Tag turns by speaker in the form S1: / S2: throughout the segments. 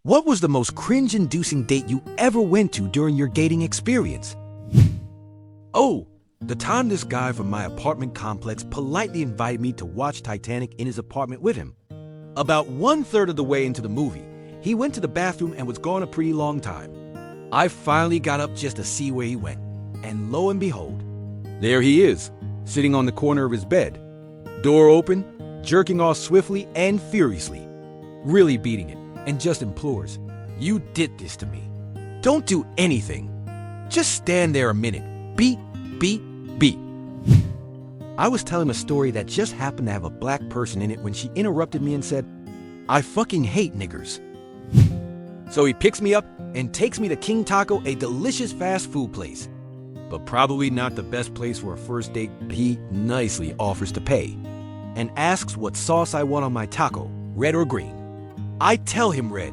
S1: What was the most cringe-inducing date you ever went to during your dating experience? Oh, the time this guy from my apartment complex politely invited me to watch Titanic in his apartment with him. About 1/3 of the way into the movie, he went to the bathroom and was gone a pretty long time. I finally got up just to see where he went, and lo and behold, there he is, sitting on the corner of his bed, door open, jerking off swiftly and furiously, really beating it, and just implores, "You did this to me. Don't do anything. Just stand there a minute. Beat, beat, beat." I was telling a story that just happened to have a black person in it when she interrupted me and said, "I fucking hate niggers." So he picks me up and takes me to King Taco, a delicious fast food place, but probably not the best place for a first date. He nicely offers to pay and asks what sauce I want on my taco, red or green. I tell him red.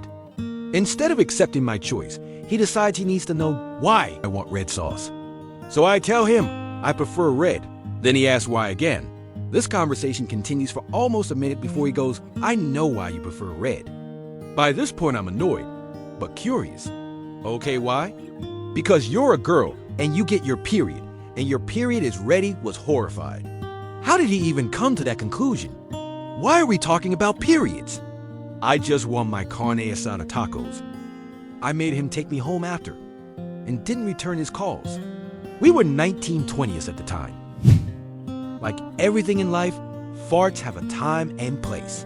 S1: Instead of accepting my choice, he decides he needs to know why I want red sauce. So I tell him I prefer red. Then he asks why again. This conversation continues for almost a minute before he goes, "I know why you prefer red." By this point, I'm annoyed, but curious. Okay, why? Because you're a girl and you get your period, and your period is ready. Was horrified. How did he even come to that conclusion? Why are we talking about periods? I just want my carne asada tacos. I made him take me home after and didn't return his calls. We were 1920s at the time. Like everything in life, farts have a time and place.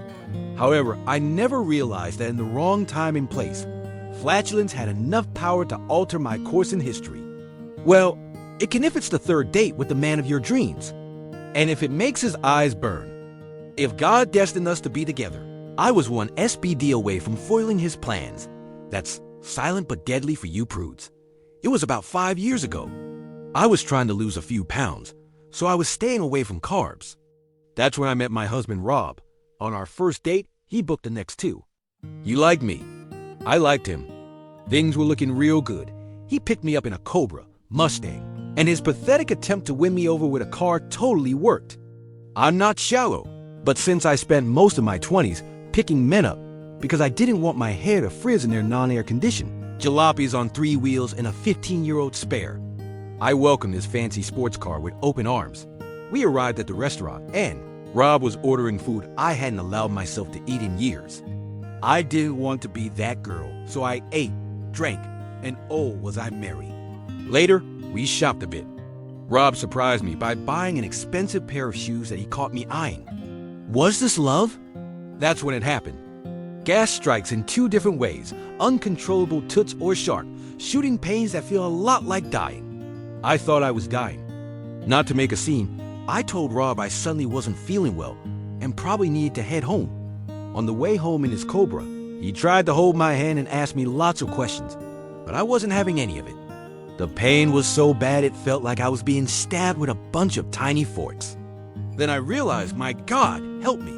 S1: However, I never realized that in the wrong time and place, flatulence had enough power to alter my course in history. Well, it can if it's the third date with the man of your dreams, and if it makes his eyes burn. If God destined us to be together, I was one SBD away from foiling his plans. That's silent but deadly for you prudes. It was about 5 years ago. I was trying to lose a few pounds, so I was staying away from carbs. That's when I met my husband, Rob. On our first date, he booked the next two. You liked me. I liked him. Things were looking real good. He picked me up in a Cobra, Mustang, and his pathetic attempt to win me over with a car totally worked. I'm not shallow, but since I spent most of my 20s picking men up because I didn't want my hair to frizz in their non-air condition, jalopies on 3 wheels and a 15-year-old spare, I welcomed his fancy sports car with open arms. We arrived at the restaurant, and Rob was ordering food I hadn't allowed myself to eat in years. I didn't want to be that girl, so I ate, drank, and oh, was I merry. Later, we shopped a bit. Rob surprised me by buying an expensive pair of shoes that he caught me eyeing. Was this love? That's when it happened. Gas strikes in 2 different ways, uncontrollable toots or sharp, shooting pains that feel a lot like dying. I thought I was dying. Not to make a scene, I told Rob I suddenly wasn't feeling well and probably needed to head home. On the way home in his Cobra, he tried to hold my hand and ask me lots of questions, but I wasn't having any of it. The pain was so bad it felt like I was being stabbed with a bunch of tiny forks. Then I realized, my God, help me.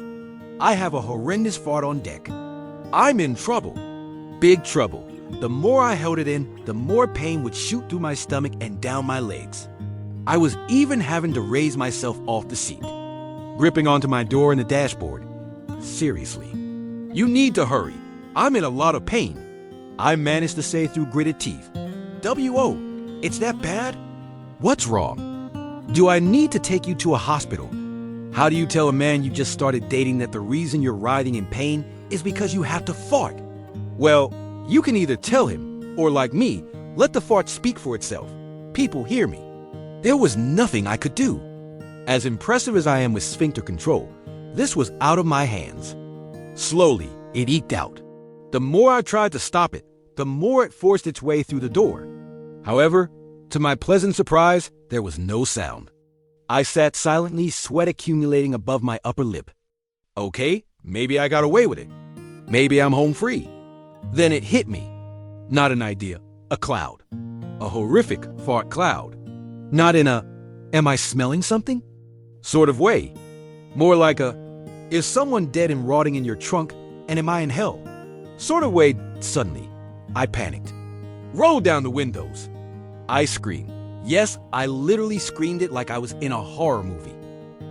S1: I have a horrendous fart on deck. I'm in trouble. Big trouble. The more I held it in, the more pain would shoot through my stomach and down my legs. I was even having to raise myself off the seat, gripping onto my door and the dashboard. Seriously. You need to hurry. I'm in a lot of pain. I managed to say through gritted teeth, "W.O., it's that bad? What's wrong? Do I need to take you to a hospital?" How do you tell a man you just started dating that the reason you're writhing in pain is because you have to fart? Well, you can either tell him, or like me, let the fart speak for itself. People hear me. There was nothing I could do. As impressive as I am with sphincter control, this was out of my hands. Slowly, it eked out. The more I tried to stop it, the more it forced its way through the door. However, to my pleasant surprise, there was no sound. I sat silently, sweat accumulating above my upper lip. Okay, maybe I got away with it. Maybe I'm home free. Then it hit me. Not an idea, a cloud. A horrific fart cloud. Not in a, am I smelling something? Sort of way. More like a, is someone dead and rotting in your trunk, and am I in hell? Sort of way. Suddenly, I panicked. Rolled down the windows. I screamed. Yes, I literally screamed it like I was in a horror movie.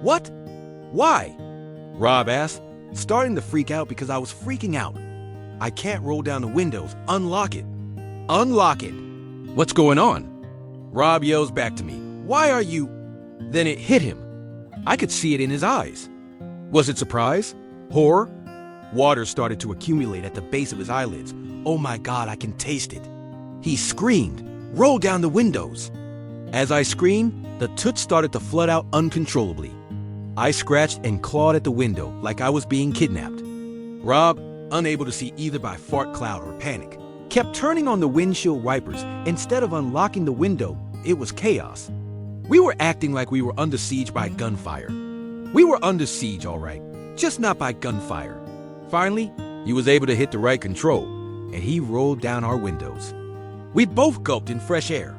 S1: What? Why? Rob asked, starting to freak out because I was freaking out. I can't roll down the windows. Unlock it. Unlock it. What's going on? Rob yells back to me. Why are you? Then it hit him. I could see it in his eyes. Was it surprise? Horror? Water started to accumulate at the base of his eyelids. Oh my God, I can taste it. He screamed, roll down the windows. As I screamed, the toots started to flood out uncontrollably. I scratched and clawed at the window like I was being kidnapped. Rob, unable to see either by fart cloud or panic, kept turning on the windshield wipers. Instead of unlocking the window, it was chaos. We were acting like we were under siege by gunfire. We were under siege, all right, just not by gunfire. Finally, he was able to hit the right control, and he rolled down our windows. We both gulped in fresh air.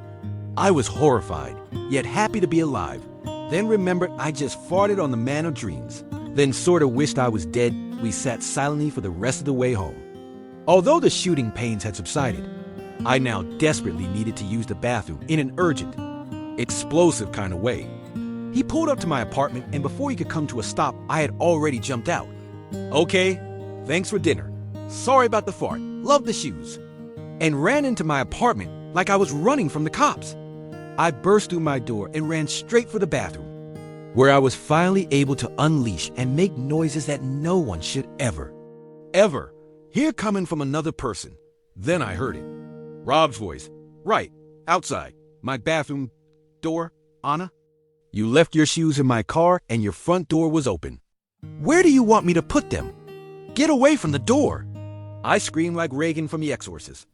S1: I was horrified, yet happy to be alive. Then remembered I just farted on the man of dreams. Then sort of wished I was dead. We sat silently for the rest of the way home. Although the shooting pains had subsided, I now desperately needed to use the bathroom in an urgent, explosive kind of way. He pulled up to my apartment, and before he could come to a stop, I had already jumped out. Okay, thanks for dinner. Sorry about the fart. Love the shoes. And ran into my apartment like I was running from the cops. I burst through my door and ran straight for the bathroom, where I was finally able to unleash and make noises that no one should ever hear coming from another person. Then I heard it. Rob's voice. Right, outside. My bathroom door, Anna. You left your shoes in my car and your front door was open. Where do you want me to put them? Get away from the door. I screamed like Reagan from The Exorcist.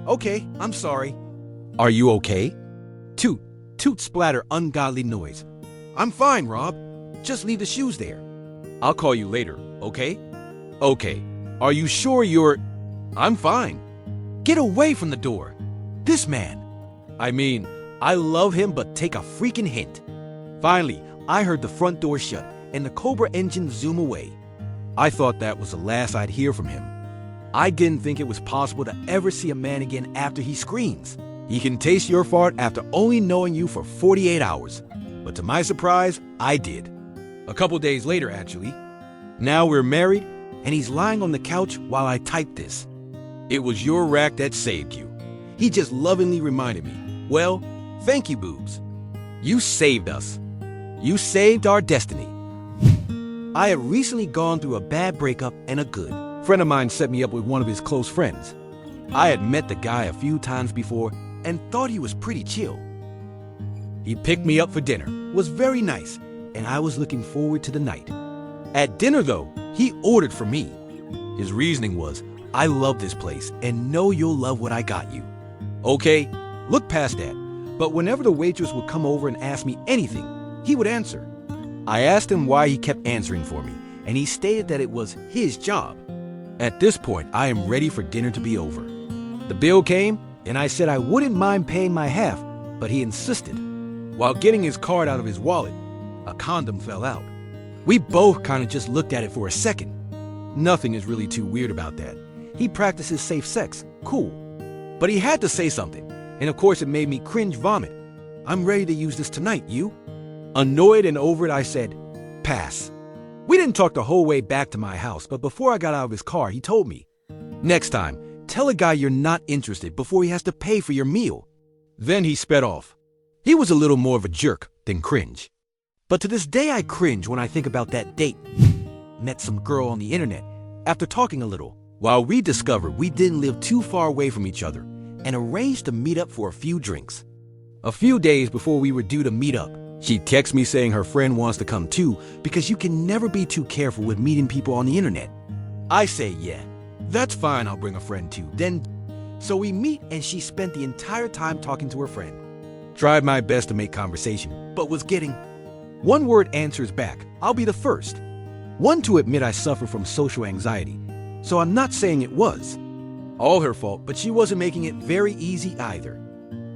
S1: Okay, I'm sorry. Are you okay? Toot, toot splatter ungodly noise. I'm fine, Rob. Just leave the shoes there. I'll call you later, okay? Okay. Are you sure you're... I'm fine. Get away from the door. This man. I mean, I love him, but take a freaking hint. Finally, I heard the front door shut and the Cobra engine zoom away. I thought that was the last I'd hear from him. I didn't think it was possible to ever see a man again after he screams. He can taste your fart after only knowing you for 48 hours. But to my surprise, I did. A couple days later, actually. Now we're married, and he's lying on the couch while I type this. It was your rack that saved you. He just lovingly reminded me, well, thank you, boobs. You saved us. You saved our destiny. I had recently gone through a bad breakup and a good. A friend of mine set me up with one of his close friends. I had met the guy a few times before and thought he was pretty chill. He picked me up for dinner, was very nice, and I was looking forward to the night. At dinner, though, he ordered for me. His reasoning was, I love this place and know you'll love what I got you. Okay, look past that. But whenever the waitress would come over and ask me anything, he would answer. I asked him why he kept answering for me, and he stated that it was his job. At this point, I am ready for dinner to be over. The bill came, and I said I wouldn't mind paying my half, but he insisted. While getting his card out of his wallet, a condom fell out. We both kind of just looked at it for a second. Nothing is really too weird about that. He practices safe sex, cool. But he had to say something, and of course it made me cringe vomit. I'm ready to use this tonight, you? Annoyed and over it, I said, pass. We didn't talk the whole way back to my house, but before I got out of his car, he told me, next time, tell a guy you're not interested before he has to pay for your meal. Then he sped off. He was a little more of a jerk than cringe. But to this day I cringe when I think about that date. Met some girl on the internet. After talking a little, while we discovered we didn't live too far away from each other, and arranged to meet up for a few drinks. A few days before we were due to meet up, she texted me saying her friend wants to come too because you can never be too careful with meeting people on the internet. I say, yeah, that's fine, I'll bring a friend too. So we meet and she spent the entire time talking to her friend. Tried my best to make conversation, but was getting one word answers back, I'll be the first. One to admit I suffer from social anxiety, so I'm not saying it was all her fault, but she wasn't making it very easy either.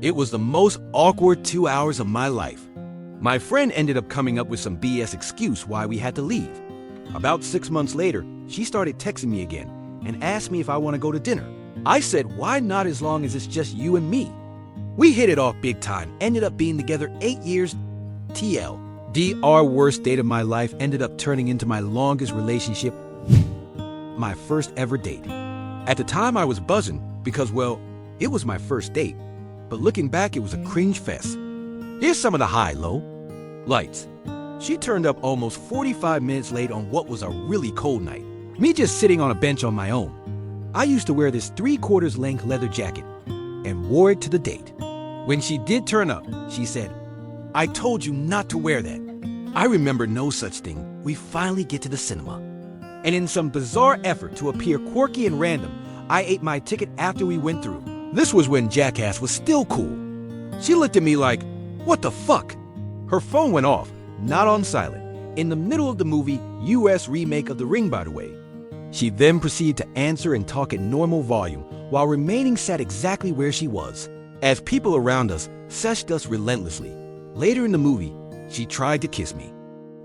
S1: It was the most awkward 2 hours of my life. My friend ended up coming up with some BS excuse why we had to leave. About 6 months later, she started texting me again and asked me if I want to go to dinner. I said, why not as long as it's just you and me? We hit it off big time, ended up being together 8 years. TLDR, worst date of my life ended up turning into my longest relationship, my first ever date. At the time I was buzzing because, well, it was my first date. But looking back, it was a cringe fest. Here's some of the high-low lights. She turned up almost 45 minutes late on what was a really cold night. Me just sitting on a bench on my own. I used to wear this 3/4 length leather jacket and wore it to the date. When she did turn up, she said, "I told you not to wear that." I remember no such thing. We finally get to the cinema. And in some bizarre effort to appear quirky and random, I ate my ticket after we went through. This was when Jackass was still cool. She looked at me like, "What the fuck?" Her phone went off, not on silent, in the middle of the movie US remake of The Ring, by the way. She then proceeded to answer and talk at normal volume while remaining sat exactly where she was, as people around us sushed us relentlessly. Later in the movie, she tried to kiss me.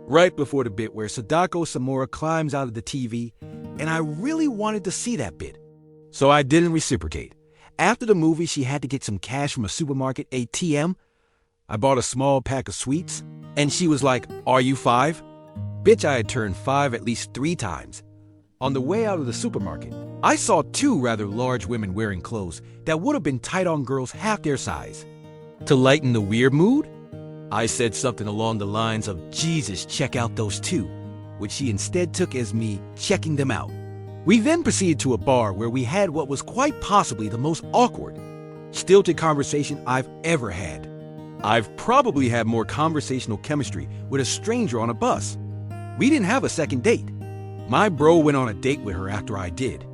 S1: Right before the bit where Sadako Samura climbs out of the TV, and I really wanted to see that bit. So I didn't reciprocate. After the movie, she had to get some cash from a supermarket ATM. I bought a small pack of sweets, and she was like, "Are you 5?" Bitch, I had turned 5 at least 3 times. On the way out of the supermarket, I saw 2 rather large women wearing clothes that would have been tight on girls half their size. To lighten the weird mood, I said something along the lines of, "Jesus, check out those 2, which she instead took as me checking them out. We then proceeded to a bar where we had what was quite possibly the most awkward, stilted conversation I've ever had. I've probably had more conversational chemistry with a stranger on a bus. We didn't have a second date. My bro went on a date with her after I did.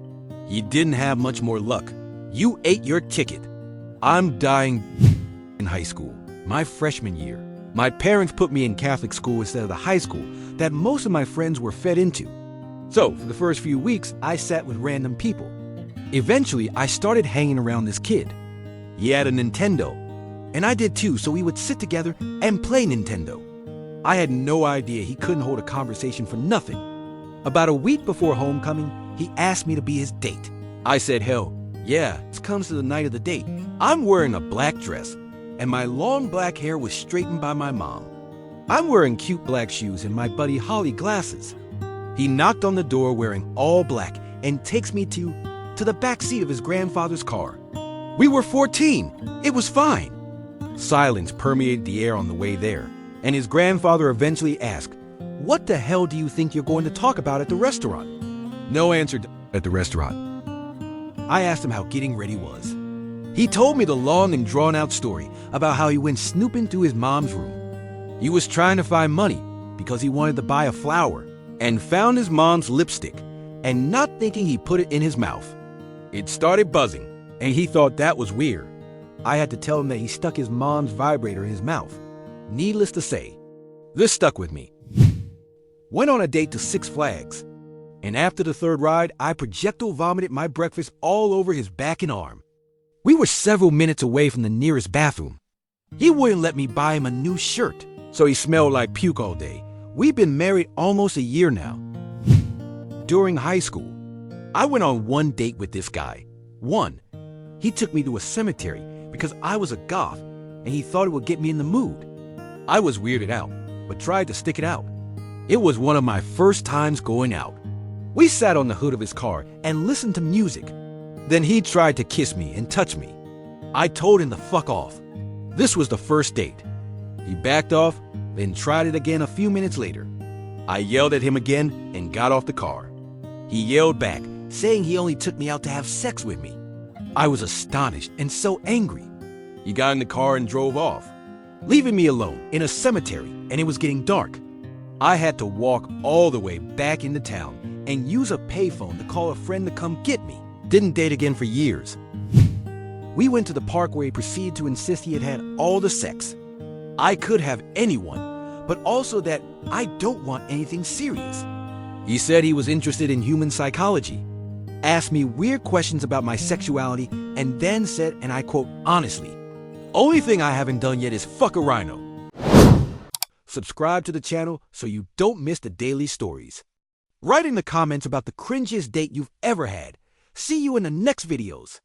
S1: He didn't have much more luck. You ate your ticket. I'm dying in high school, my freshman year. My parents put me in Catholic school instead of the high school that most of my friends were fed into. So, for the first few weeks, I sat with random people. Eventually, I started hanging around this kid. He had a Nintendo, and I did too, so we would sit together and play Nintendo. I had no idea he couldn't hold a conversation for nothing. About a week before homecoming, he asked me to be his date. I said, "Hell, yeah, this comes to the night of the date." I'm wearing a black dress, and my long black hair was straightened by my mom. I'm wearing cute black shoes and my buddy Holly glasses. He knocked on the door wearing all black and takes me to the back seat of his grandfather's car. We were 14. It was fine. Silence permeated the air on the way there, and his grandfather eventually asked, "What the hell do you think you're going to talk about at the restaurant?" No answer at the restaurant. I asked him how getting ready was. He told me the long and drawn-out story about how he went snooping through his mom's room. He was trying to find money because he wanted to buy a flower and found his mom's lipstick, and not thinking he put it in his mouth. It started buzzing, and he thought that was weird. I had to tell him that he stuck his mom's vibrator in his mouth. Needless to say, this stuck with me. Went on a date to 6 Flags, and after the 3rd ride, I projectile vomited my breakfast all over his back and arm. We were several minutes away from the nearest bathroom. He wouldn't let me buy him a new shirt, so he smelled like puke all day. We've been married almost a year now. During high school, I went on one date with this guy. He took me to a cemetery because I was a goth, and he thought it would get me in the mood. I was weirded out, but tried to stick it out. It was one of my first times going out. We sat on the hood of his car and listened to music. Then he tried to kiss me and touch me. I told him to fuck off. This was the first date. He backed off, then tried it again a few minutes later. I yelled at him again and got off the car. He yelled back, saying he only took me out to have sex with me. I was astonished and so angry. He got in the car and drove off, leaving me alone in a cemetery, and it was getting dark. I had to walk all the way back into town and use a payphone to call a friend to come get me. Didn't date again for years. We went to the park where he proceeded to insist he had had all the sex. I could have anyone, but also that I don't want anything serious. He said he was interested in human psychology, asked me weird questions about my sexuality, and then said, and I quote, "Honestly, only thing I haven't done yet is fuck a rhino." Subscribe to the channel so you don't miss the daily stories. Write in the comments about the cringiest date you've ever had. See you in the next videos.